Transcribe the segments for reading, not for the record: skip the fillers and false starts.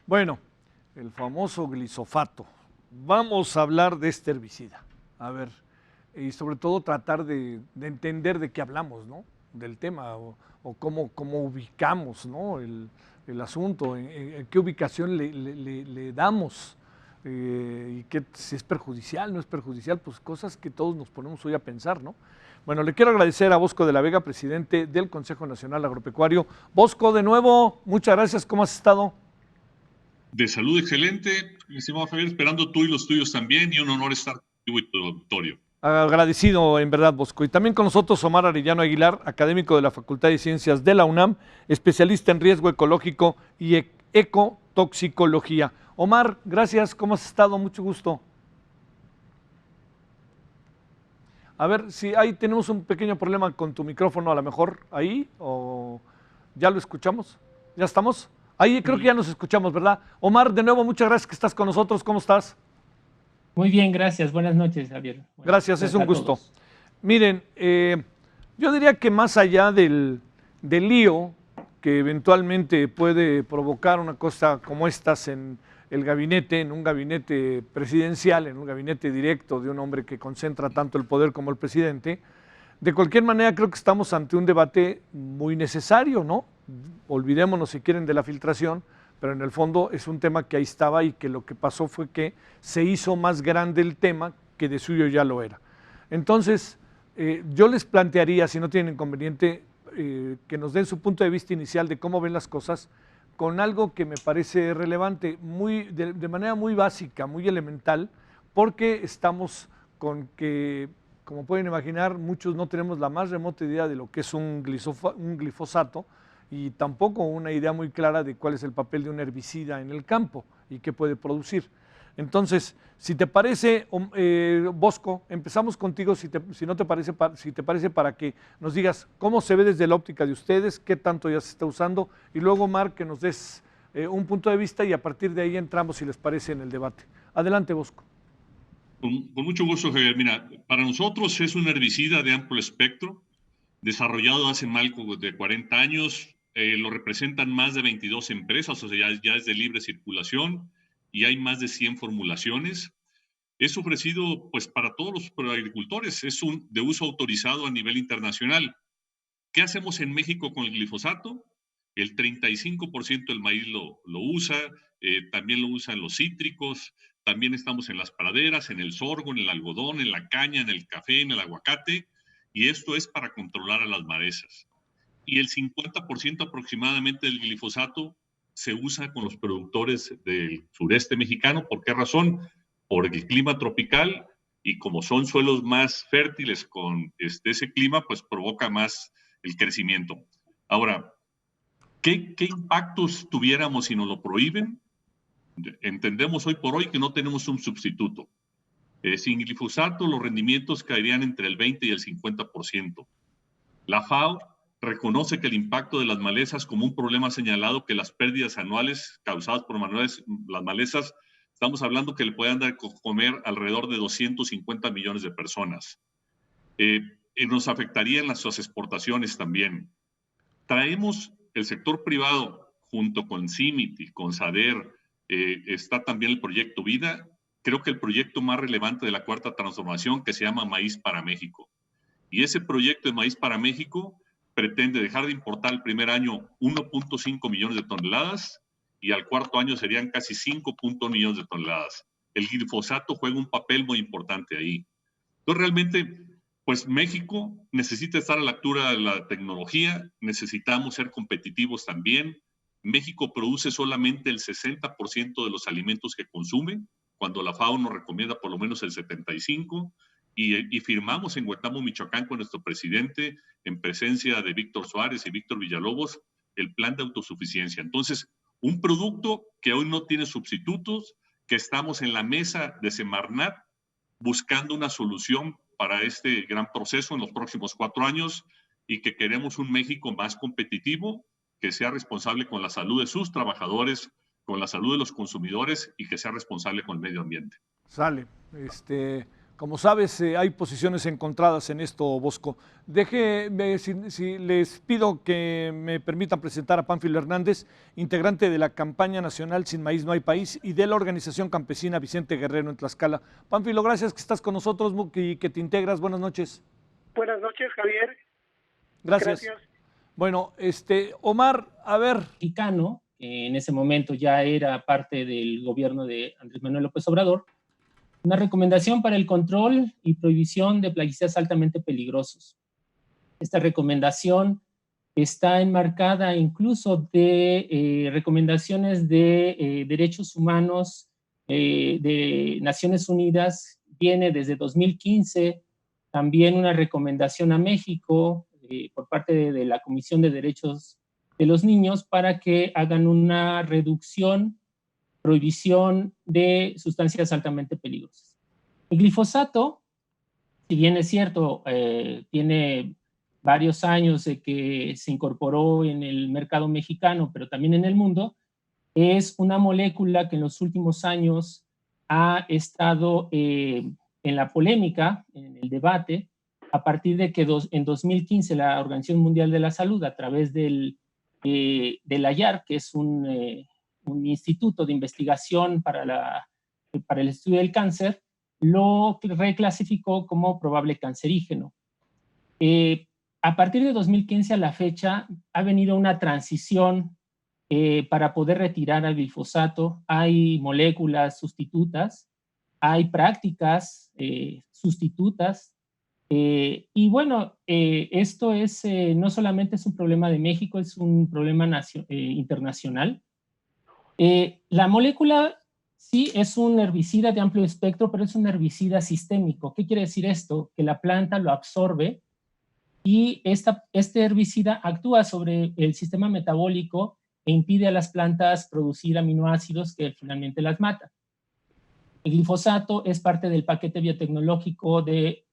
Bueno, el famoso glisofato. Vamos a hablar de este herbicida. A ver, y sobre todo tratar de entender de qué hablamos, ¿no? Del tema o cómo ubicamos, ¿no? El asunto, en qué ubicación le damos y que si es perjudicial, no es perjudicial, pues cosas que todos nos ponemos hoy a pensar, ¿no? Bueno, le quiero agradecer a Bosco de la Vega, presidente del Consejo Nacional Agropecuario. Bosco, de nuevo, muchas gracias. ¿Cómo has estado? De salud excelente, estimado Javier, esperando tú y los tuyos también, y un honor estar contigo y tu auditorio. Agradecido en verdad, Bosco. Y también con nosotros Omar Arellano Aguilar, académico de la Facultad de Ciencias de la UNAM, especialista en riesgo ecológico y ecotoxicología. Omar, gracias, ¿cómo has estado? Mucho gusto. A ver si ahí tenemos un pequeño problema con tu micrófono, a lo mejor ahí, o ya lo escuchamos. ¿Ya estamos? Ahí creo que ya nos escuchamos, ¿verdad? Omar, de nuevo, muchas gracias que estás con nosotros. ¿Cómo estás? Muy bien, gracias. Buenas noches, Javier. Gracias, es un A gusto. todos. Miren, yo diría que más allá del lío que eventualmente puede provocar una cosa como estas en el gabinete, en un gabinete presidencial, en un gabinete directo de un hombre que concentra tanto el poder como el presidente, de cualquier manera creo que estamos ante un debate muy necesario, ¿no? Olvidémonos si quieren de la filtración, pero en el fondo es un tema que ahí estaba y que lo que pasó fue que se hizo más grande el tema que de suyo ya lo era. Entonces, yo les plantearía, si no tienen inconveniente, que nos den su punto de vista inicial de cómo ven las cosas, con algo que me parece relevante, de manera muy básica, muy elemental, porque estamos con que, como pueden imaginar, muchos no tenemos la más remota idea de lo que es un glifosato y tampoco una idea muy clara de cuál es el papel de un herbicida en el campo y qué puede producir. Entonces, si te parece, Bosco, empezamos contigo, si no te parece, si te parece, para que nos digas cómo se ve desde la óptica de ustedes, qué tanto ya se está usando, y luego, Mar, que nos des un punto de vista y a partir de ahí entramos, si les parece, en el debate. Adelante, Bosco. Con mucho gusto, Javier. Mira, para nosotros es un herbicida de amplio espectro, desarrollado hace más de 40 años. Lo representan más de 22 empresas, o sea, ya es de libre circulación y hay más de 100 formulaciones. Es ofrecido pues para todos los agricultores, es de uso autorizado a nivel internacional. ¿Qué hacemos en México con el glifosato? El 35% del maíz lo usa, también lo usan los cítricos, también estamos en las praderas, en el sorgo, en el algodón, en la caña, en el café, en el aguacate, y esto es para controlar a las malezas. Y el 50% aproximadamente del glifosato se usa con los productores del sureste mexicano. ¿Por qué razón? Por el clima tropical, y como son suelos más fértiles con ese clima, pues provoca más el crecimiento. Ahora, ¿qué impactos tuviéramos si nos lo prohíben? Entendemos hoy por hoy que no tenemos un sustituto. Sin glifosato los rendimientos caerían entre el 20 y el 50%. La FAO reconoce que el impacto de las malezas como un problema señalado, que las pérdidas anuales causadas por las malezas, estamos hablando que le pueden dar a comer alrededor de 250 millones de personas. Nos afectarían las exportaciones también. Traemos el sector privado junto con CIMIT y con SADER, está también el proyecto Vida, creo que el proyecto más relevante de la cuarta transformación, que se llama Maíz para México. Y ese proyecto de Maíz para México pretende dejar de importar el primer año 1.5 millones de toneladas y al cuarto año serían casi 5.1 millones de toneladas. El glifosato juega un papel muy importante ahí. Entonces, realmente, pues México necesita estar a la altura de la tecnología, necesitamos ser competitivos también. México produce solamente el 60% de los alimentos que consume, cuando la FAO nos recomienda por lo menos el 75%, y firmamos en Huetamo, Michoacán, con nuestro presidente, en presencia de Víctor Suárez y Víctor Villalobos, el plan de autosuficiencia. Entonces, un producto que hoy no tiene sustitutos, que estamos en la mesa de Semarnat buscando una solución para este gran proceso en los próximos 4 años, y que queremos un México más competitivo, que sea responsable con la salud de sus trabajadores, con la salud de los consumidores y que sea responsable con el medio ambiente. Sale. Como sabes, hay posiciones encontradas en esto, Bosco. Déjeme, si les pido que me permitan presentar a Pánfilo Hernández, integrante de la campaña nacional Sin Maíz No Hay País y de la organización campesina Vicente Guerrero en Tlaxcala. Pánfilo, gracias que estás con nosotros y que te integras. Buenas noches. Buenas noches, Javier. Gracias. Bueno, Omar, a ver. Mexicano, que en ese momento ya era parte del gobierno de Andrés Manuel López Obrador, una recomendación para el control y prohibición de plaguicidas altamente peligrosos. Esta recomendación está enmarcada incluso de recomendaciones de derechos humanos de Naciones Unidas. Viene desde 2015 también una recomendación a México por parte de la Comisión de Derechos de los Niños para que hagan una prohibición de sustancias altamente peligrosas. El glifosato, si bien es cierto, tiene varios años de que se incorporó en el mercado mexicano, pero también en el mundo, es una molécula que en los últimos años ha estado en la polémica, en el debate, a partir de que en 2015 la Organización Mundial de la Salud, a través del IARC, que es un instituto de investigación para el estudio del cáncer, lo reclasificó como probable cancerígeno. A partir de 2015 a la fecha ha venido una transición para poder retirar al glifosato. Hay moléculas sustitutas, hay prácticas sustitutas, y bueno, esto no solamente es un problema de México, es un problema internacional. La molécula sí es un herbicida de amplio espectro, pero es un herbicida sistémico. ¿Qué quiere decir esto? Que la planta lo absorbe y este herbicida actúa sobre el sistema metabólico e impide a las plantas producir aminoácidos que finalmente las mata. El glifosato es parte del paquete biotecnológico de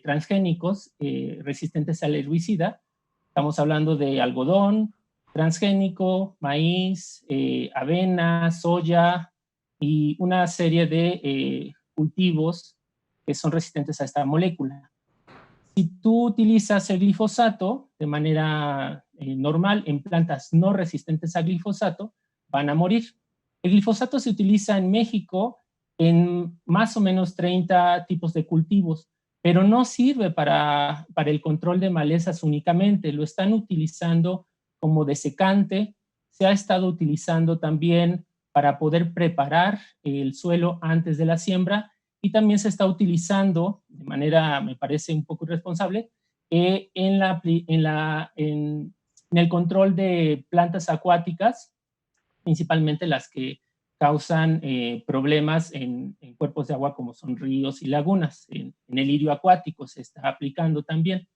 transgénicos resistentes al herbicida. Estamos hablando de algodón transgénico, maíz, avena, soya y una serie de cultivos que son resistentes a esta molécula. Si tú utilizas el glifosato de manera normal en plantas no resistentes al glifosato, van a morir. El glifosato se utiliza en México en más o menos 30 tipos de cultivos, pero no sirve para el control de malezas únicamente. Lo están utilizando como desecante. Se ha estado utilizando también para poder preparar el suelo antes de la siembra, y también se está utilizando de manera, me parece, un poco irresponsable en el control de plantas acuáticas, principalmente las que causan problemas en cuerpos de agua como son ríos y lagunas. En el lirio acuático se está aplicando también.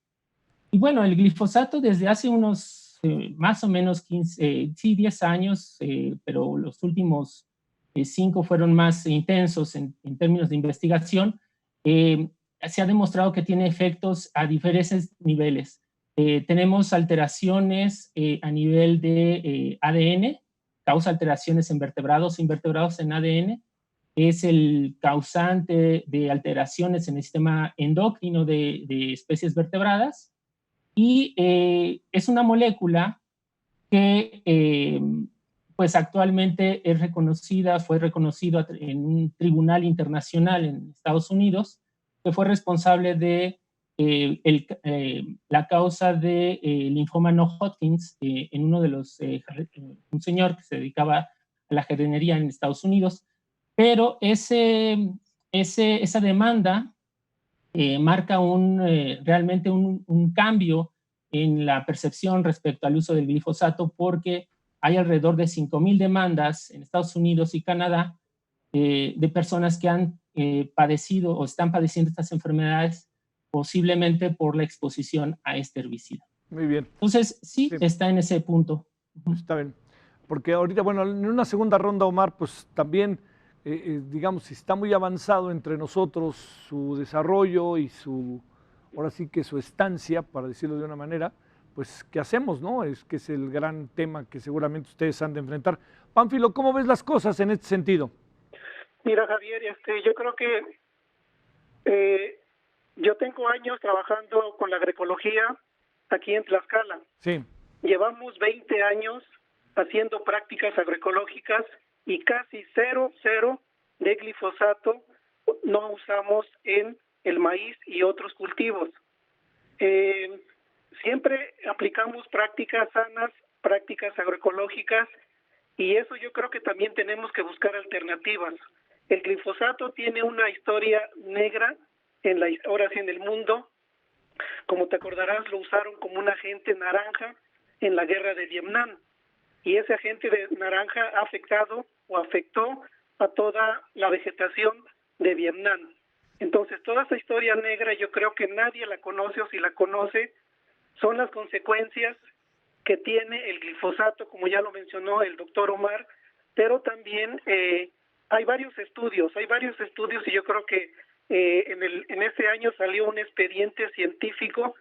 Y bueno, el glifosato desde hace unos más o menos 10 años, pero los últimos 5 fueron más intensos en términos de investigación, se ha demostrado que tiene efectos a diferentes niveles. Tenemos alteraciones a nivel de ADN, causa alteraciones en vertebrados e invertebrados en ADN, es el causante de alteraciones en el sistema endocrino de especies vertebradas, y es una molécula que pues actualmente fue reconocida en un tribunal internacional en Estados Unidos, que fue responsable de la causa de linfoma no Hodgkins en uno de un señor que se dedicaba a la jardinería en Estados Unidos. Pero esa demanda marca realmente un cambio en la percepción respecto al uso del glifosato, porque hay alrededor de 5,000 demandas en Estados Unidos y Canadá de personas que han padecido o están padeciendo estas enfermedades, posiblemente por la exposición a este herbicida. Muy bien. Entonces, sí, está en ese punto. Está bien. Porque ahorita, bueno, en una segunda ronda, Omar, pues también, digamos, está muy avanzado entre nosotros su desarrollo y ahora sí que su estancia, para decirlo de una manera, pues, ¿qué hacemos, no? Es que es el gran tema que seguramente ustedes han de enfrentar. Pánfilo, ¿cómo ves las cosas en este sentido? Mira, Javier, yo creo que Yo tengo años trabajando con la agroecología aquí en Tlaxcala. Sí. Llevamos 20 años haciendo prácticas agroecológicas y casi cero de glifosato no usamos en el maíz y otros cultivos. Siempre aplicamos prácticas sanas, prácticas agroecológicas, y eso yo creo que también tenemos que buscar alternativas. El glifosato tiene una historia negra ahora sí en el mundo. Como te acordarás, lo usaron como un agente naranja en la guerra de Vietnam, y ese agente de naranja ha afectó a toda la vegetación de Vietnam. Entonces, toda esa historia negra yo creo que nadie la conoce, o si la conoce, son las consecuencias que tiene el glifosato, como ya lo mencionó el doctor Omar, pero también hay varios estudios y yo creo que en este año salió un expediente científico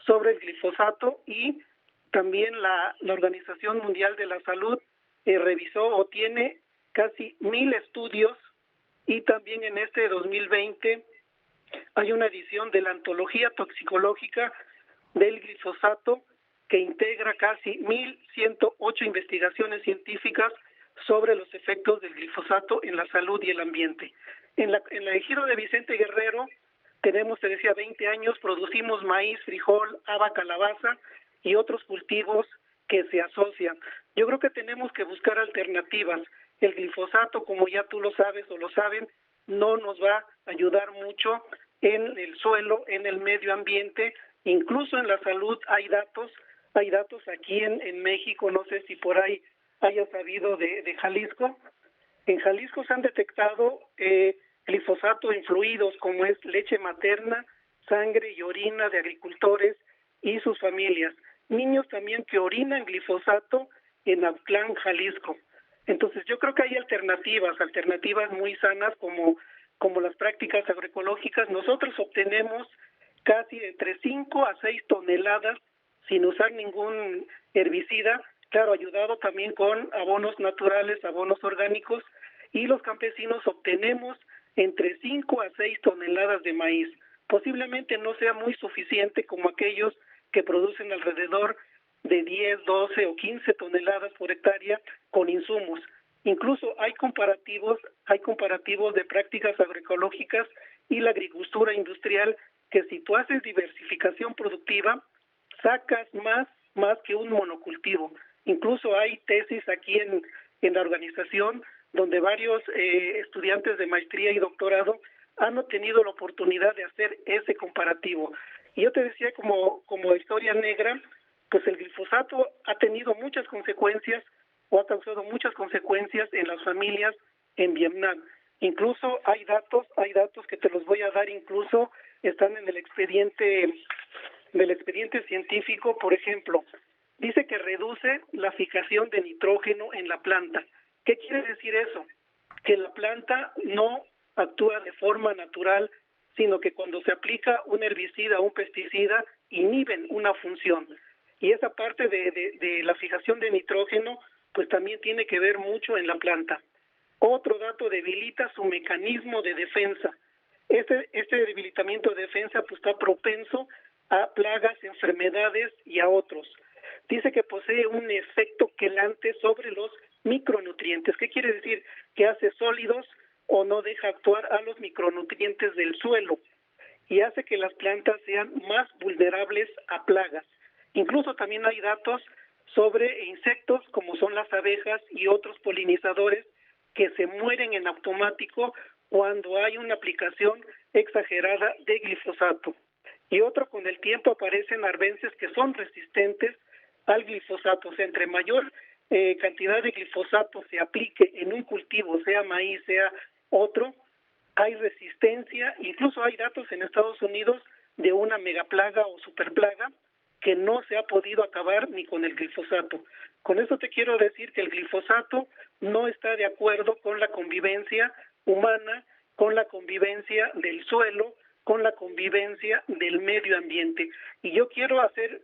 sobre el glifosato, y también la Organización Mundial de la Salud revisó o tiene casi 1,000 estudios, y también en este 2020 hay una edición de la Antología Toxicológica del Glifosato que integra casi 1,108 investigaciones científicas sobre los efectos del glifosato en la salud y el ambiente. En el ejido de Vicente Guerrero tenemos, te decía, 20 años, producimos maíz, frijol, haba, calabaza y otros cultivos que se asocian. Yo creo que tenemos que buscar alternativas. El glifosato, como ya tú lo sabes o lo saben, no nos va a ayudar mucho en el suelo, en el medio ambiente, incluso en la salud. Hay datos aquí en México, no sé si por ahí hayas sabido de Jalisco. En Jalisco se han detectado glifosato en fluidos como es leche materna, sangre y orina de agricultores y sus familias. Niños también que orinan glifosato en Autlán, Jalisco. Entonces yo creo que hay alternativas muy sanas como las prácticas agroecológicas. Nosotros obtenemos casi entre 5 a 6 toneladas sin usar ningún herbicida, claro, ayudado también con abonos naturales, abonos orgánicos, y los campesinos obtenemos entre 5 a 6 toneladas de maíz. Posiblemente no sea muy suficiente como aquellos que producen alrededor de 10, 12 o 15 toneladas por hectárea con insumos. Incluso hay comparativos de prácticas agroecológicas y la agricultura industrial, que si tú haces diversificación productiva, sacas más que un monocultivo. Incluso hay tesis aquí en la organización donde varios estudiantes de maestría y doctorado han obtenido la oportunidad de hacer ese comparativo. Y yo te decía, como historia negra, pues el glifosato ha tenido muchas consecuencias o ha causado muchas consecuencias en las familias en Vietnam. Incluso hay datos que te los voy a dar, incluso están en el expediente científico. Por ejemplo, dice que reduce la fijación de nitrógeno en la planta. ¿Qué quiere decir eso? Que la planta no actúa de forma natural, sino que cuando se aplica un herbicida o un pesticida, inhiben una función. Y esa parte de la fijación de nitrógeno, pues también tiene que ver mucho en la planta. Otro dato: debilita su mecanismo de defensa. Este debilitamiento de defensa pues está propenso a plagas, enfermedades y a otros. Dice que posee un efecto quelante sobre los micronutrientes. ¿Qué quiere decir? Que hace sólidos o no deja actuar a los micronutrientes del suelo, y hace que las plantas sean más vulnerables a plagas. Incluso también hay datos sobre insectos como son las abejas y otros polinizadores que se mueren en automático cuando hay una aplicación exagerada de glifosato. Y otro, con el tiempo aparecen arbences que son resistentes al glifosato. O sea, entre mayor cantidad de glifosato se aplique en un cultivo, sea maíz, sea otro, hay resistencia. Incluso hay datos en Estados Unidos de una megaplaga o superplaga que no se ha podido acabar ni con el glifosato. Con eso te quiero decir que el glifosato no está de acuerdo con la convivencia humana, con la convivencia del suelo, con la convivencia del medio ambiente. Y yo quiero hacer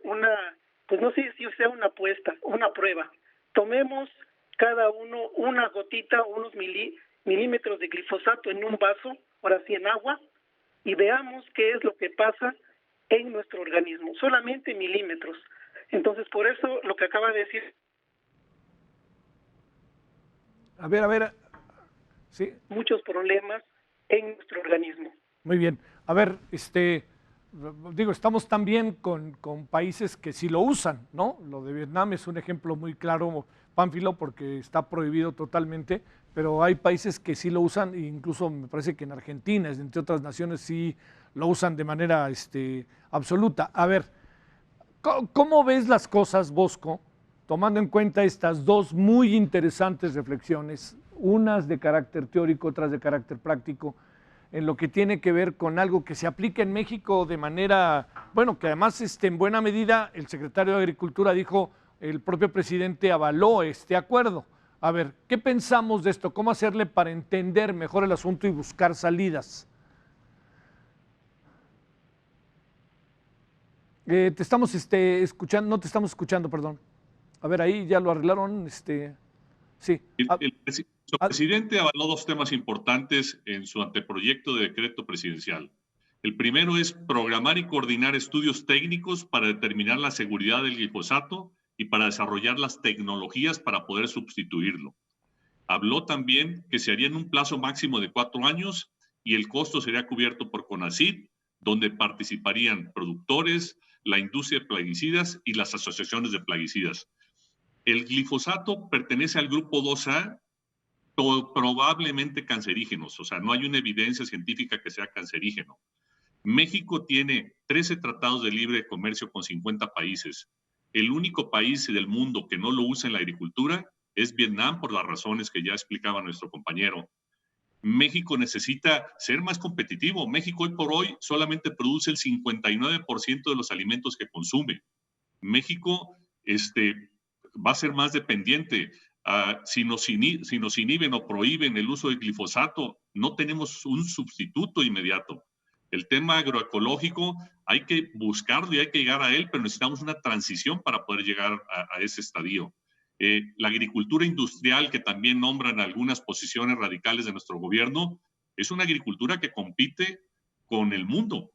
pues no sé si sea una apuesta, una prueba. Tomemos cada uno una gotita, unos milímetros de glifosato en un vaso, ahora sí en agua, y veamos qué es lo que pasa en nuestro organismo, solamente milímetros. Entonces, por eso lo que acaba de decir... A ver, sí. Muchos problemas en nuestro organismo. Muy bien. A ver, digo, estamos también con países que sí lo usan, ¿no? Lo de Vietnam es un ejemplo muy claro, Pánfilo, porque está prohibido totalmente, pero hay países que sí lo usan, e incluso me parece que en Argentina, entre otras naciones, sí lo usan de manera absoluta. A ver, ¿cómo ves las cosas, Bosco, tomando en cuenta estas dos muy interesantes reflexiones, unas de carácter teórico, otras de carácter práctico, en lo que tiene que ver con algo que se aplica en México de manera, bueno, que además en buena medida el secretario de Agricultura dijo, el propio presidente avaló este acuerdo? A ver, ¿qué pensamos de esto? ¿Cómo hacerle para entender mejor el asunto y buscar salidas? Te estamos escuchando, no te estamos escuchando, perdón. A ver, ahí ya lo arreglaron, sí. El presidente avaló dos temas importantes en su anteproyecto de decreto presidencial. El primero es programar y coordinar estudios técnicos para determinar la seguridad del glifosato y para desarrollar las tecnologías para poder sustituirlo. Habló también que se haría en un plazo máximo de 4 años y el costo sería cubierto por CONACYT, donde participarían productores, la industria de plaguicidas y las asociaciones de plaguicidas. El glifosato pertenece al grupo 2A, probablemente cancerígenos, o sea, no hay una evidencia científica que sea cancerígeno. México tiene 13 tratados de libre comercio con 50 países. El único país del mundo que no lo usa en la agricultura es Vietnam, por las razones que ya explicaba nuestro compañero. México necesita ser más competitivo. México hoy por hoy solamente produce el 59% de los alimentos que consume. México va a ser más dependiente. Si nos inhiben o prohíben el uso de glifosato, no tenemos un sustituto inmediato. El tema agroecológico hay que buscarlo y hay que llegar a él, pero necesitamos una transición para poder llegar a ese estadio. La agricultura industrial, que también nombran algunas posiciones radicales de nuestro gobierno, es una agricultura que compite con el mundo.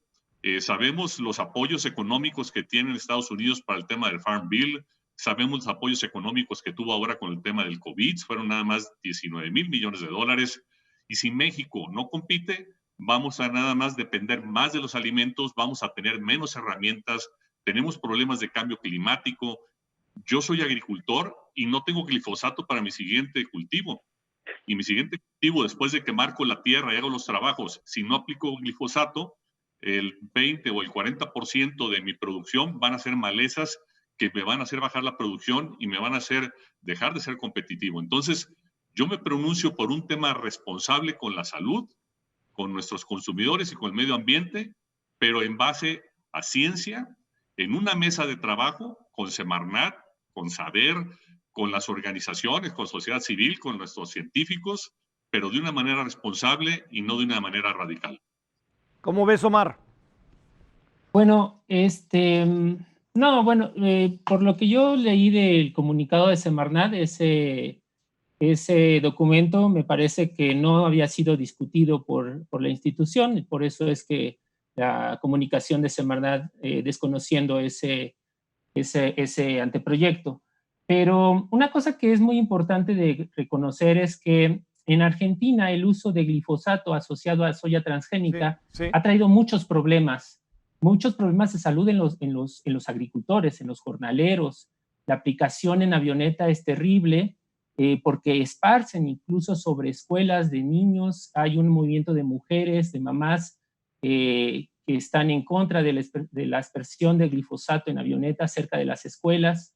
Sabemos los apoyos económicos que tienen Estados Unidos para el tema del Farm Bill, sabemos los apoyos económicos que tuvo ahora con el tema del COVID, fueron nada más 19,000 millones de dólares, y si México no compite, vamos a nada más depender más de los alimentos, vamos a tener menos herramientas, tenemos problemas de cambio climático. Yo soy agricultor y no tengo glifosato para mi siguiente cultivo. Y mi siguiente cultivo, después de que marco la tierra y hago los trabajos, si no aplico glifosato, el 20 o el 40% de mi producción van a ser malezas que me van a hacer bajar la producción y me van a hacer dejar de ser competitivo. Entonces, yo me pronuncio por un tema responsable con la salud, con nuestros consumidores y con el medio ambiente, pero en base a ciencia, en una mesa de trabajo con Semarnat, con Saber, con las organizaciones, con sociedad civil, con nuestros científicos, pero de una manera responsable y no de una manera radical. ¿Cómo ves, Omar? Bueno, no, bueno, por lo que yo leí del comunicado de Semarnat, ese documento me parece que no había sido discutido por la institución, y por eso es que la comunicación de Semarnat desconociendo ese anteproyecto. Pero una cosa que es muy importante de reconocer es que en Argentina el uso de glifosato asociado a soya transgénica ha traído muchos problemas de salud en los agricultores, en los jornaleros. La aplicación en avioneta es terrible, porque esparcen incluso sobre escuelas de niños. Hay un movimiento de mujeres, de mamás, que están en contra de la aspersión de glifosato en avioneta cerca de las escuelas.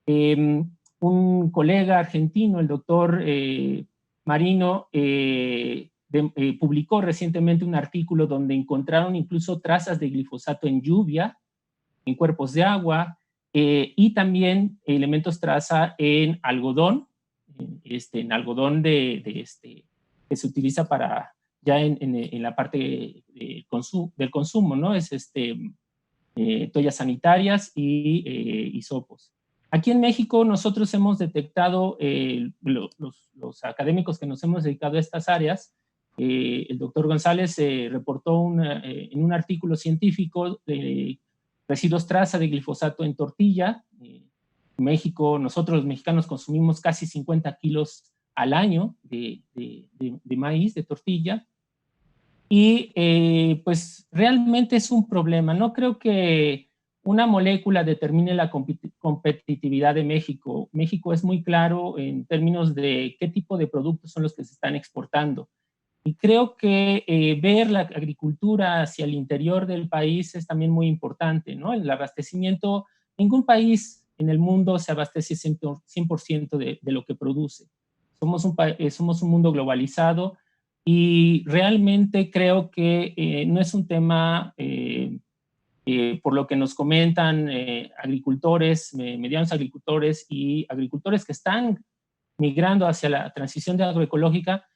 Un colega argentino, el doctor Marino, publicó recientemente un artículo donde encontraron incluso trazas de glifosato en lluvia, en cuerpos de agua, y también elementos traza en algodón, en algodón que se utiliza para ya en la parte del consumo, ¿no? Es toallas sanitarias y hisopos. Aquí en México nosotros hemos detectado, los académicos que nos hemos dedicado a estas áreas, el doctor González reportó en un artículo científico de residuos traza de glifosato en tortilla. México, nosotros los mexicanos consumimos casi 50 kilos al año de maíz, de tortilla. Y pues realmente es un problema. No creo que una molécula determine la competitividad de México. México es muy claro en términos de qué tipo de productos son los que se están exportando. Y creo que ver la agricultura hacia el interior del país es también muy importante, ¿no? El abastecimiento, ningún país en el mundo se abastece 100% de lo que produce. Somos un mundo globalizado y realmente creo que no es un tema, por lo que nos comentan agricultores, medianos agricultores y agricultores que están migrando hacia la transición de agroecológica,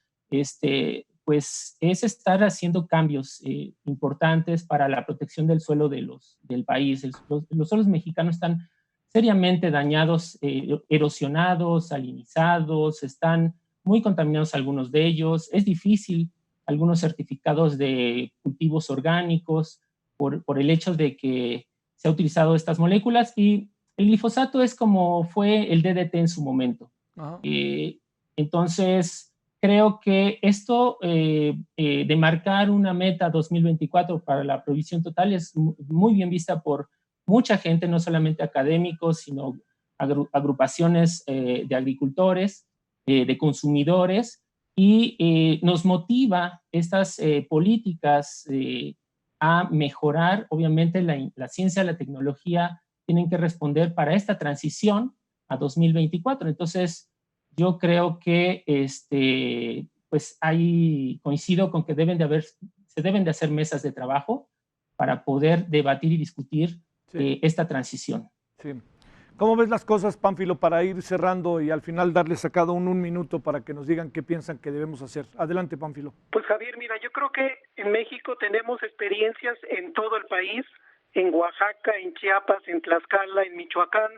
pues es estar haciendo cambios importantes para la protección del suelo del país. Los suelos mexicanos están seriamente dañados, erosionados, salinizados, están muy contaminados algunos de ellos. Es difícil algunos certificados de cultivos orgánicos por el hecho de que se ha utilizado estas moléculas, y el glifosato es como fue el DDT en su momento. Entonces, creo que esto de marcar una meta 2024 para la provisión total es muy bien vista por mucha gente, no solamente académicos, sino agrupaciones de agricultores, de consumidores, y nos motiva estas políticas a mejorar. Obviamente la ciencia y la tecnología tienen que responder para esta transición a 2024. Entonces, yo creo que pues coincido con que se deben de hacer mesas de trabajo para poder debatir y discutir esta transición. Sí. ¿Cómo ves las cosas, Pánfilo, para ir cerrando y al final darles a cada uno un minuto para que nos digan qué piensan que debemos hacer? Adelante, Pánfilo. Pues Javier, mira, yo creo que en México tenemos experiencias en todo el país, en Oaxaca, en Chiapas, en Tlaxcala, en Michoacán,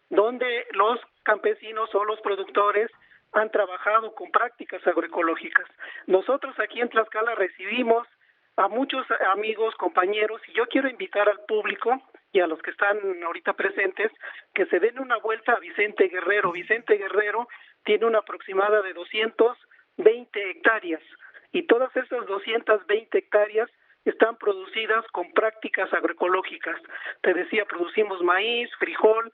donde los campesinos o los productores han trabajado con prácticas agroecológicas. Nosotros aquí en Tlaxcala recibimos a muchos amigos, compañeros, y yo quiero invitar al público y a los que están ahorita presentes que se den una vuelta a Vicente Guerrero. Vicente Guerrero tiene una aproximada de 220 hectáreas y todas esas 220 hectáreas están producidas con prácticas agroecológicas. Te decía, producimos maíz, frijol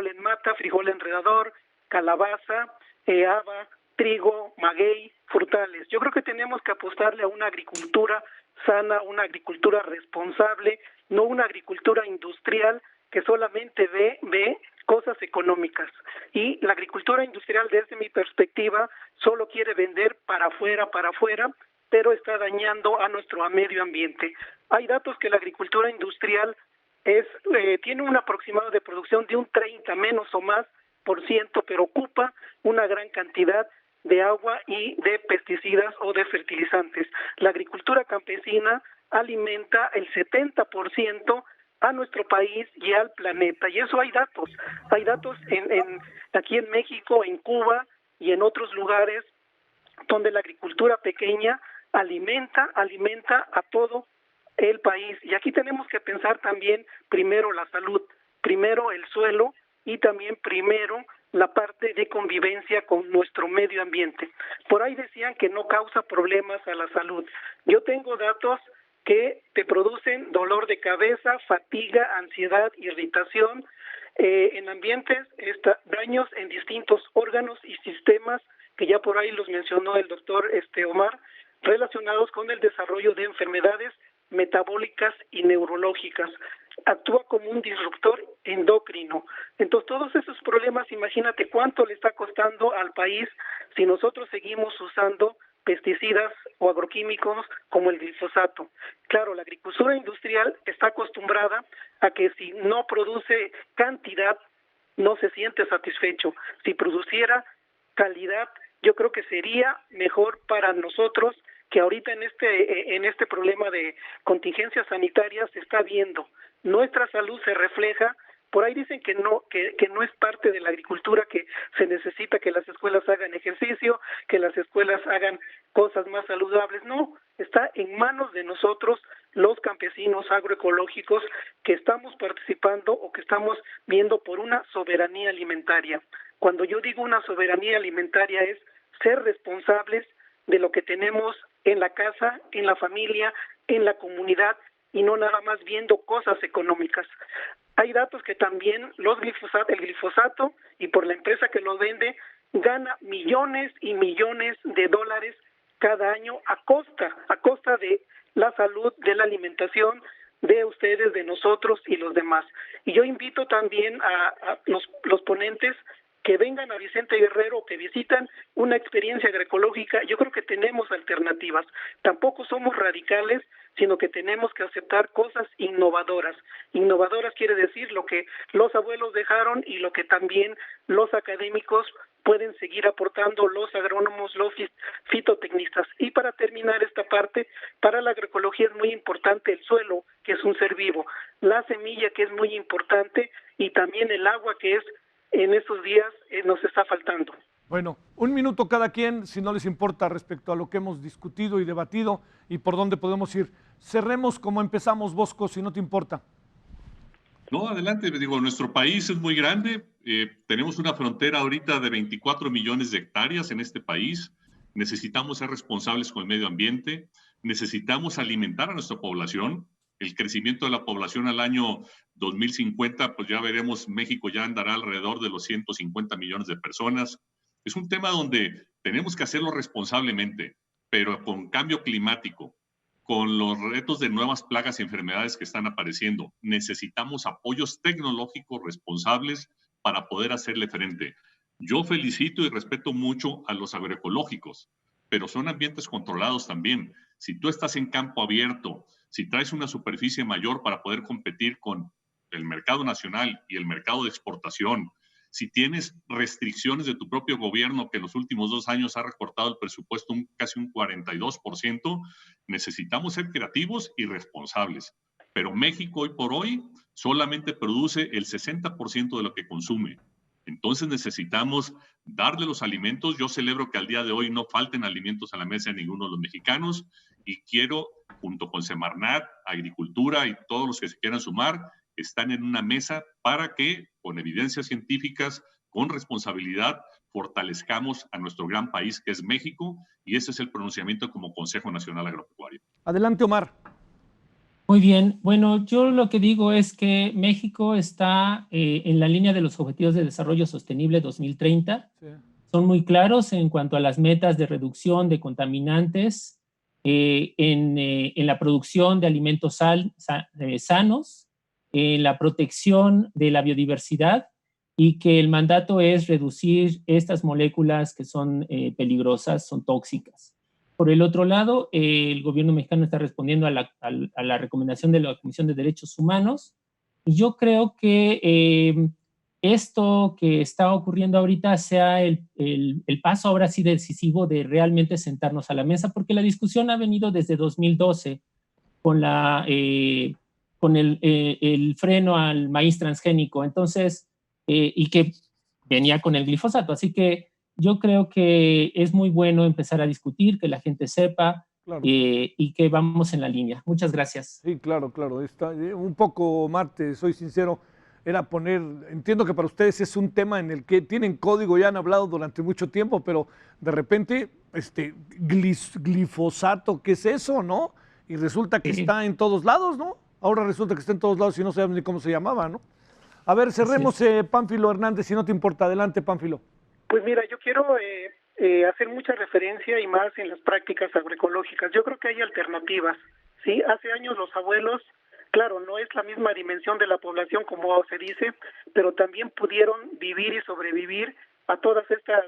en mata, frijol enredador, calabaza, haba, trigo, maguey, frutales. Yo creo que tenemos que apostarle a una agricultura sana, una agricultura responsable, no una agricultura industrial que solamente ve cosas económicas. Y la agricultura industrial, desde mi perspectiva, solo quiere vender para afuera, pero está dañando a nuestro medio ambiente. Hay datos que la agricultura industrial tiene un aproximado de producción de un 30 menos o más %, pero ocupa una gran cantidad de agua y de pesticidas o de fertilizantes. La agricultura campesina alimenta el 70% a nuestro país y al planeta, y eso hay datos aquí en México, en Cuba y en otros lugares donde la agricultura pequeña alimenta a todo el país. Y aquí tenemos que pensar también primero la salud, primero el suelo y también primero la parte de convivencia con nuestro medio ambiente. Por ahí decían que no causa problemas a la salud. Yo tengo datos que te producen dolor de cabeza, fatiga, ansiedad, irritación, en ambientes, daños en distintos órganos y sistemas, que ya por ahí los mencionó el doctor Omar, relacionados con el desarrollo de enfermedades metabólicas y neurológicas. Actúa como un disruptor endocrino. Entonces, todos esos problemas, imagínate cuánto le está costando al país si nosotros seguimos usando pesticidas o agroquímicos como el glifosato. Claro, la agricultura industrial está acostumbrada a que si no produce cantidad, no se siente satisfecho. Si produciera calidad, yo creo que sería mejor para nosotros, que ahorita en este problema de contingencia sanitaria se está viendo. Nuestra salud se refleja Por ahí dicen que no es parte de la agricultura, que se necesita que las escuelas hagan ejercicio, que las escuelas hagan cosas más saludables. No, está en manos de nosotros, los campesinos agroecológicos, que estamos participando o que estamos viendo por una soberanía alimentaria. Cuando yo digo una soberanía alimentaria es ser responsables de lo que tenemos en la casa, en la familia, en la comunidad, y no nada más viendo cosas económicas. Hay datos que también el glifosato, y por la empresa que lo vende, gana millones y millones de dólares cada año a costa de la salud, de la alimentación, de ustedes, de nosotros y los demás. Y yo invito también a los ponentes que vengan a Vicente Guerrero, que visitan una experiencia agroecológica. Yo creo que tenemos alternativas. Tampoco somos radicales, sino que tenemos que aceptar cosas innovadoras. Innovadoras quiere decir lo que los abuelos dejaron y lo que también los académicos pueden seguir aportando, los agrónomos, los fitotecnistas. Y para terminar esta parte, para la agroecología es muy importante el suelo, que es un ser vivo, la semilla, que es muy importante, y también el agua, que es en estos días nos está faltando. Bueno, 1 minuto cada quien, si no les importa, respecto a lo que hemos discutido y debatido y por dónde podemos ir. Cerremos como empezamos, Bosco, si no te importa. No, adelante. Digo, nuestro país es muy grande. Tenemos una frontera ahorita de 24 millones de hectáreas en este país. Necesitamos ser responsables con el medio ambiente. Necesitamos alimentar a nuestra población. El crecimiento de la población al año 2050, pues ya veremos, México ya andará alrededor de los 150 millones de personas. Es un tema donde tenemos que hacerlo responsablemente, pero con cambio climático, con los retos de nuevas plagas y enfermedades que están apareciendo. Necesitamos apoyos tecnológicos responsables para poder hacerle frente. Yo felicito y respeto mucho a los agroecológicos, pero son ambientes controlados también. Si tú estás en campo abierto, si traes una superficie mayor para poder competir con el mercado nacional y el mercado de exportación, si tienes restricciones de tu propio gobierno que en los últimos 2 años ha recortado el presupuesto casi un 42%, necesitamos ser creativos y responsables. Pero México hoy por hoy solamente produce el 60% de lo que consume. Entonces necesitamos darle los alimentos. Yo celebro que al día de hoy no falten alimentos a la mesa de ninguno de los mexicanos y quiero, junto con Semarnat, Agricultura y todos los que se quieran sumar, están en una mesa para que, con evidencias científicas, con responsabilidad, fortalezcamos a nuestro gran país que es México, y ese es el pronunciamiento como Consejo Nacional Agropecuario. Adelante, Omar. Muy bien. Bueno, yo lo que digo es que México está en la línea de los Objetivos de Desarrollo Sostenible 2030. Sí. Son muy claros en cuanto a las metas de reducción de contaminantes en la producción de alimentos sanos, en la protección de la biodiversidad, y que el mandato es reducir estas moléculas que son peligrosas, son tóxicas. Por el otro lado, el gobierno mexicano está respondiendo a la recomendación de la Comisión de Derechos Humanos, y yo creo que esto que está ocurriendo ahorita sea el paso ahora sí decisivo de realmente sentarnos a la mesa, porque la discusión ha venido desde 2012 con el freno al maíz transgénico, entonces, y que venía con el glifosato. Así que yo creo que es muy bueno empezar a discutir, que la gente sepa, claro, y que vamos en la línea. Muchas gracias. Sí, claro. Está, un poco, Marte, soy sincero, era poner, entiendo que para ustedes es un tema en el que tienen código, ya han hablado durante mucho tiempo, pero de repente, glifosato, ¿qué es eso, no? Y resulta que está en todos lados, ¿no? Ahora resulta que está en todos lados y no sabemos ni cómo se llamaba, ¿no? A ver, cerremos, Pánfilo Hernández, si no te importa. Adelante, Pánfilo. Pues mira, yo quiero hacer mucha referencia y más en las prácticas agroecológicas. Yo creo que hay alternativas, ¿sí? Hace años los abuelos, claro, no es la misma dimensión de la población como se dice, pero también pudieron vivir y sobrevivir a todas estas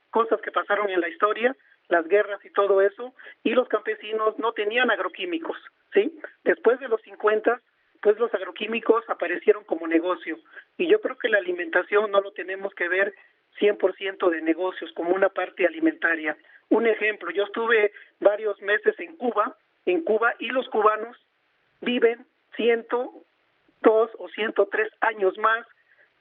cosas que pasaron en la historia, las guerras y todo eso, y los campesinos no tenían agroquímicos, ¿sí? Después de los 50, pues los agroquímicos aparecieron como negocio, y yo creo que la alimentación no lo tenemos que ver 100% de negocios, como una parte alimentaria. Un ejemplo, yo estuve varios meses en Cuba, y los cubanos viven 102 o 103 años más,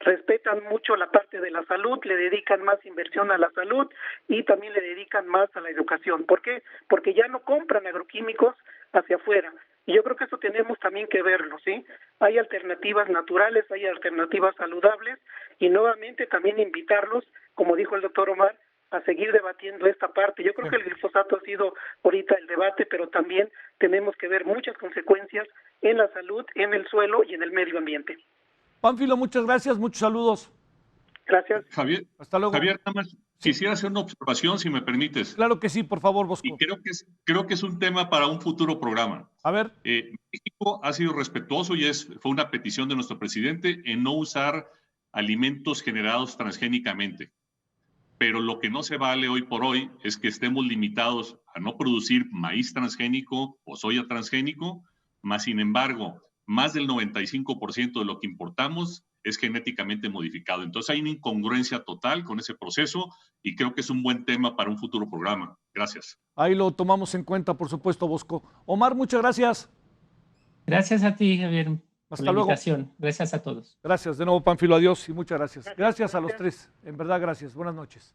respetan mucho la parte de la salud, le dedican más inversión a la salud y también le dedican más a la educación. ¿Por qué? Porque ya no compran agroquímicos hacia afuera. Y yo creo que eso tenemos también que verlo, ¿sí? Hay alternativas naturales, hay alternativas saludables y nuevamente también invitarlos, como dijo el doctor Omar, a seguir debatiendo esta parte. Yo creo que el glifosato ha sido ahorita el debate, pero también tenemos que ver muchas consecuencias en la salud, en el suelo y en el medio ambiente. Pánfilo, muchas gracias, muchos saludos. Gracias. Javier, Hasta luego. Javier, nada más quisiera hacer una observación, si me permites. Claro que sí, por favor, Bosco. Y creo que es un tema para un futuro programa. A ver. México ha sido respetuoso y fue una petición de nuestro presidente en no usar alimentos generados transgénicamente. Pero lo que no se vale hoy por hoy es que estemos limitados a no producir maíz transgénico o soya transgénico, más sin embargo, más del 95% de lo que importamos es genéticamente modificado. Entonces hay una incongruencia total con ese proceso y creo que es un buen tema para un futuro programa. Gracias. Ahí lo tomamos en cuenta, por supuesto, Bosco. Omar, muchas gracias. Gracias a ti, Javier, por la invitación. Gracias a todos. Gracias de nuevo, Pánfilo. Adiós y muchas gracias. Gracias a los tres. En verdad, gracias. Buenas noches.